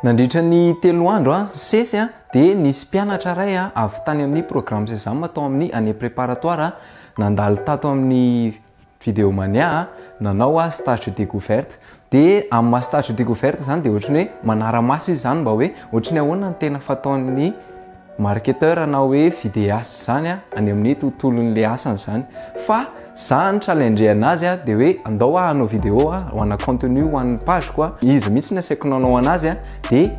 Nandritra ny 3 andro sesy dia nisy mpianatra ray avy tany amin'ny programme sésame atao amin'ny année préparatoire nandalo tato amin'ny vidéomania nanao stage de découverte dia amin'ny stage de découverte zany dia ohatrany hoe manara-maso izy zany mba hoe ohatrany ahoana ny tena fataon'ny marketeur na hoe vidéaste zany any amin'ny tontolon'le asany zany fa za ny challenge anazy dia hoe andao hanao vidéo ho ana contenu ho an'ny page koa izy mihitsy ny asaiko nanao anazy dia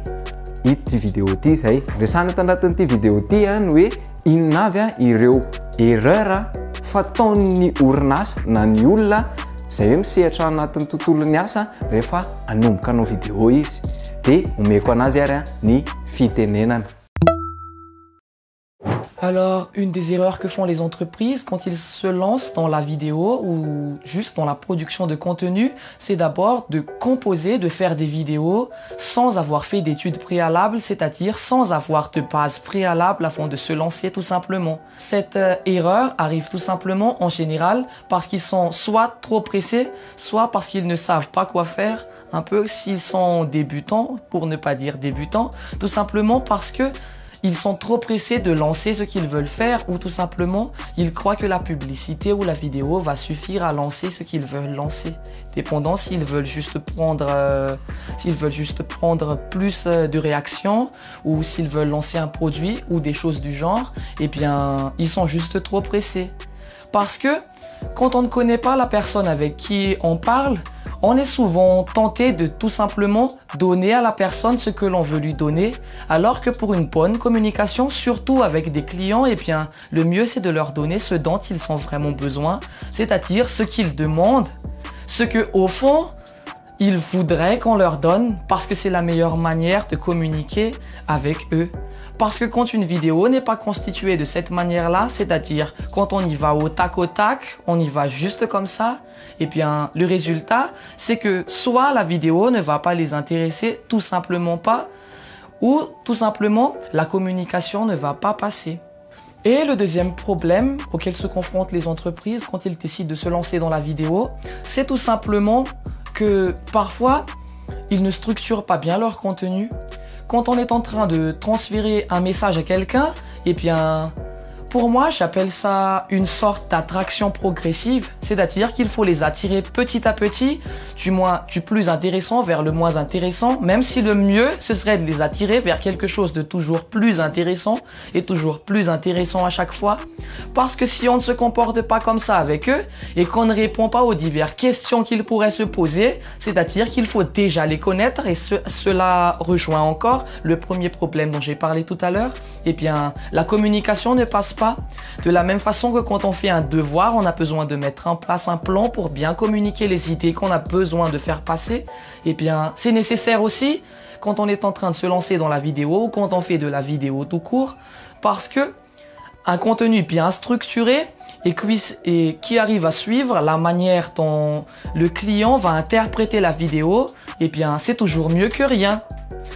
ity vidéo ity zay resana tanatin'ity vidéo ity no hoe inona avy ireo erreur fataon'ny orinasa na ny olona zay hoe misehatra anatin'ny tontolon'ny asa rehefa anomboka hanao vidéo izy dia omeko anazy ary ny fitenenana. Alors, une des erreurs que font les entreprises quand ils se lancent dans la vidéo ou juste dans la production de contenu, c'est d'abord de composer, de faire des vidéos sans avoir fait d'études préalables, c'est-à-dire sans avoir de base préalable avant de se lancer tout simplement. Cette erreur arrive tout simplement en général parce qu'ils sont soit trop pressés, soit parce qu'ils ne savent pas quoi faire, un peu s'ils sont débutants, pour ne pas dire débutants, tout simplement parce que ils sont trop pressés de lancer ce qu'ils veulent faire ou tout simplement, ils croient que la publicité ou la vidéo va suffire à lancer ce qu'ils veulent lancer. Dépendant s'ils veulent juste prendre plus de réactions ou s'ils veulent lancer un produit ou des choses du genre, eh bien, ils sont juste trop pressés. Parce que quand on ne connaît pas la personne avec qui on parle, on est souvent tenté de tout simplement donner à la personne ce que l'on veut lui donner, alors que pour une bonne communication, surtout avec des clients, eh bien, le mieux c'est de leur donner ce dont ils ont vraiment besoin, c'est-à-dire ce qu'ils demandent, ce que au fond, ils voudraient qu'on leur donne, parce que c'est la meilleure manière de communiquer avec eux. Parce que quand une vidéo n'est pas constituée de cette manière-là, c'est-à-dire quand on y va au tac, on y va juste comme ça, eh bien, le résultat, c'est que soit la vidéo ne va pas les intéresser, tout simplement pas, ou tout simplement, la communication ne va pas passer. Et le deuxième problème auquel se confrontent les entreprises quand ils décident de se lancer dans la vidéo, c'est tout simplement que parfois, ils ne structurent pas bien leur contenu. Quand on est en train de transférer un message à quelqu'un, eh bien, pour moi, j'appelle ça une sorte d'attraction progressive, c'est-à-dire qu'il faut les attirer petit à petit, du plus intéressant vers le moins intéressant, même si le mieux, ce serait de les attirer vers quelque chose de toujours plus intéressant et toujours plus intéressant à chaque fois. Parce que si on ne se comporte pas comme ça avec eux et qu'on ne répond pas aux diverses questions qu'ils pourraient se poser, c'est-à-dire qu'il faut déjà les connaître et cela rejoint encore le premier problème dont j'ai parlé tout à l'heure, eh bien, la communication ne passe pas. De la même façon que quand on fait un devoir, on a besoin de mettre en place un plan pour bien communiquer les idées qu'on a besoin de faire passer. Eh bien, c'est nécessaire aussi quand on est en train de se lancer dans la vidéo ou quand on fait de la vidéo tout court, parce que un contenu bien structuré et qui arrive à suivre la manière dont le client va interpréter la vidéo, eh bien, c'est toujours mieux que rien.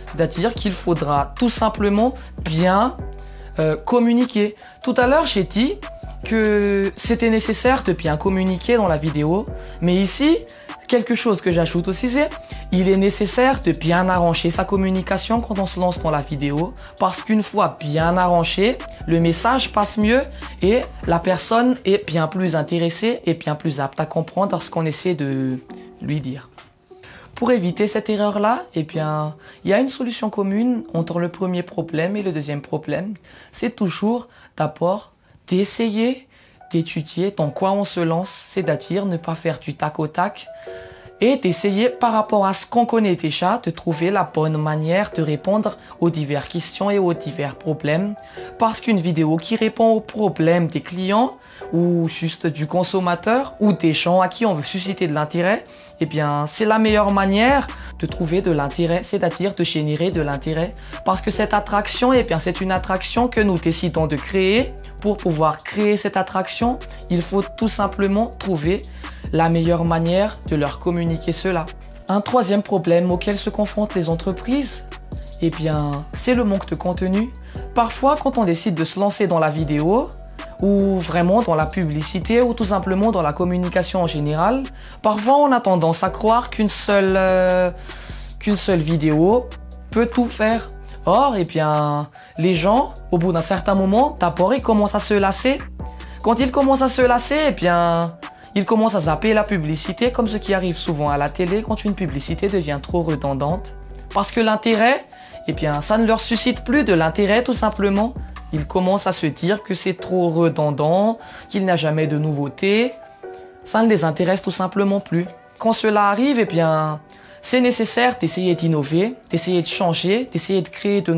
C'est-à-dire qu'il faudra tout simplement bien communiquer. Tout à l'heure, j'ai dit que c'était nécessaire de bien communiquer dans la vidéo, mais ici, quelque chose que j'ajoute aussi, c'est il est nécessaire de bien arranger sa communication quand on se lance dans la vidéo, parce qu'une fois bien arrangé, le message passe mieux et la personne est bien plus intéressée et bien plus apte à comprendre ce qu'on essaie de lui dire. Pour éviter cette erreur-là, eh bien, il y a une solution commune entre le premier problème et le deuxième problème. C'est toujours d'abord d'essayer d'étudier dans quoi on se lance, c'est-à-dire ne pas faire du tac au tac, et d'essayer par rapport à ce qu'on connaît déjà de trouver la bonne manière de répondre aux diverses questions et aux divers problèmes. Parce qu'une vidéo qui répond aux problèmes des clients ou juste du consommateur ou des gens à qui on veut susciter de l'intérêt, eh bien, c'est la meilleure manière de trouver de l'intérêt, c'est-à-dire de générer de l'intérêt. Parce que cette attraction, eh bien, c'est une attraction que nous décidons de créer. Pour pouvoir créer cette attraction, il faut tout simplement trouver la meilleure manière de leur communiquer cela. Un troisième problème auquel se confrontent les entreprises, eh bien, c'est le manque de contenu. Parfois, quand on décide de se lancer dans la vidéo, ou vraiment dans la publicité, ou tout simplement dans la communication en général, parfois on a tendance à croire qu'une seule vidéo peux tout faire. Or, les gens, au bout d'un certain moment, d'abord, ils commencent à se lasser. Quand ils commencent à se lasser, ils commencent à zapper la publicité, comme ce qui arrive souvent à la télé quand une publicité devient trop redondante. Parce que l'intérêt, ça ne leur suscite plus de l'intérêt tout simplement. Ils commencent à se dire que c'est trop redondant, qu'il n'y a jamais de nouveauté. Ça ne les intéresse tout simplement plus. Quand cela arrive, c'est nécessaire d'essayer d'innover, d'essayer de changer, d'essayer de créer de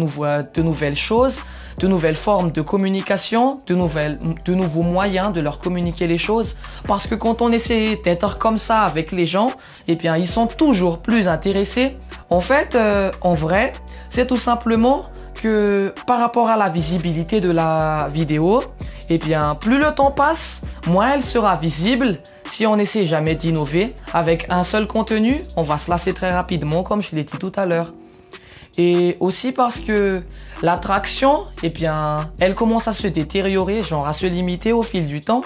nouvelles choses, de nouvelles formes de communication, de nouveaux moyens de leur communiquer les choses. Parce que quand on essaie d'être comme ça avec les gens, ils sont toujours plus intéressés. En fait, en vrai, c'est tout simplement que par rapport à la visibilité de la vidéo, plus le temps passe, moins elle sera visible. Si on n'essaie jamais d'innover avec un seul contenu, on va se lasser très rapidement, comme je l'ai dit tout à l'heure. Et aussi parce que l'attraction, elle commence à se détériorer, genre à se limiter au fil du temps.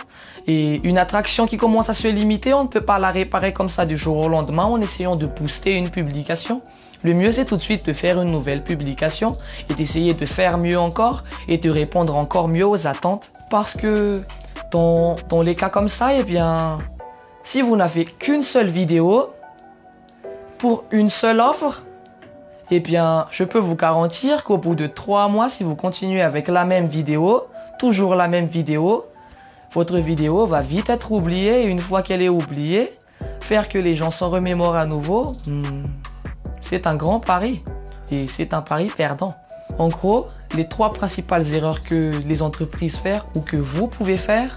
Et une attraction qui commence à se limiter, on ne peut pas la réparer comme ça du jour au lendemain en essayant de booster une publication. Le mieux, c'est tout de suite de faire une nouvelle publication et d'essayer de faire mieux encore et de répondre encore mieux aux attentes. Parce que dans les cas comme ça, si vous n'avez qu'une seule vidéo pour une seule offre, je peux vous garantir qu'au bout de 3 mois, si vous continuez avec la même vidéo, toujours la même vidéo, votre vidéo va vite être oubliée et une fois qu'elle est oubliée, faire que les gens s'en remémorent à nouveau, c'est un grand pari et c'est un pari perdant. En gros, les 3 principales erreurs que les entreprises font ou que vous pouvez faire,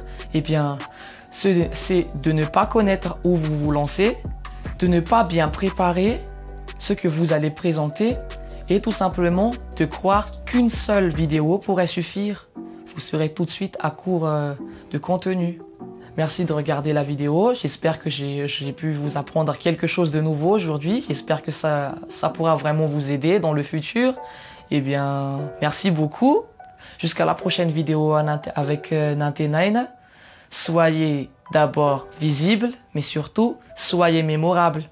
c'est de ne pas connaître où vous vous lancez, de ne pas bien préparer ce que vous allez présenter et tout simplement de croire qu'une seule vidéo pourrait suffire. Vous serez tout de suite à court de contenu. Merci de regarder la vidéo. J'espère que j'ai pu vous apprendre quelque chose de nouveau aujourd'hui. J'espère que ça pourra vraiment vous aider dans le futur. Merci beaucoup. Jusqu'à la prochaine vidéo avec Ninety9. Soyez d'abord visibles, mais surtout, soyez mémorables.